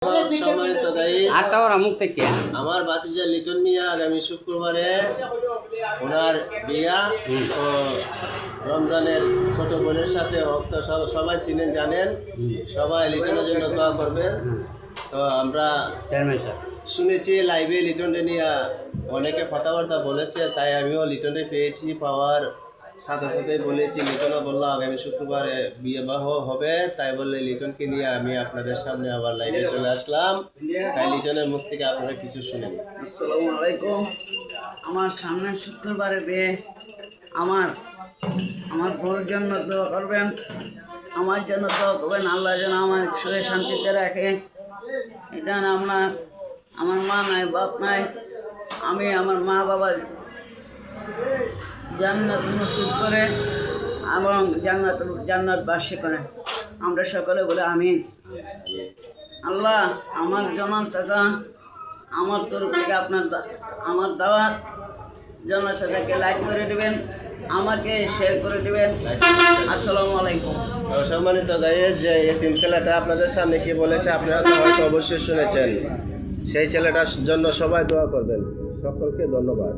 সম্মানিত গাইস, থেকে আমার ভাতিজা লিটন মিয়া আগামী শুক্রবারে ওনার বিয়া। তো রমজানের ছোট বোনের সাথে ভক্ত সবাই চিনেন জানেন, সবাই লিটনের জন্য দোয়া করবেন। তো আমরা শুনেছি লাইভে লিটনকে নিয়ে অনেকে কথাবার্তা বলেছে, তাই আমিও লিটনকে পেয়েছি, পাওয়ার সাথে সাথে বলেছি। লিটনও বললো আগামী শুক্রবারে বিবাহ হবে, তাই বললে লিটনকে নিয়ে আমি আপনাদের সামনে আবার লাইভে চলে আসলাম। তাই লিটনের মুখ থেকে আপনারা কিছু শুনেন। আসসালামু আলাইকুম। আমার সামনের শুক্রবারে বিয়ে। আমার বোর জন্য দোয়া করবেন, আমার জন্য দোয়া করবেন। আল্লাহ যেন আমার সুখে শান্তিতে রাখে। এখানে আমার মা নাই, বাপ নাই, আমি আমার মা বাবার জান্নাত নসিব করে এবং জান্নাতবাসী করে। আমরা সকলে বলে আমিন। আল্লাহ আমার জনাব চাচা আমার তরফ থেকে আমার দাওয়াত জনাব চাচাকে লাইক করে দেবেন, আমাকে শেয়ার করে দেবেন। আসসালামু আলাইকুম। সম্মানিত গাইস, যে এতিম ছেলেটা আপনাদের সামনে কি বলেছে আপনারা তো হয়তো অবশ্যই শুনেছেন। সেই ছেলেটার জন্য সবাই দোয়া করবেন। সকলকে ধন্যবাদ।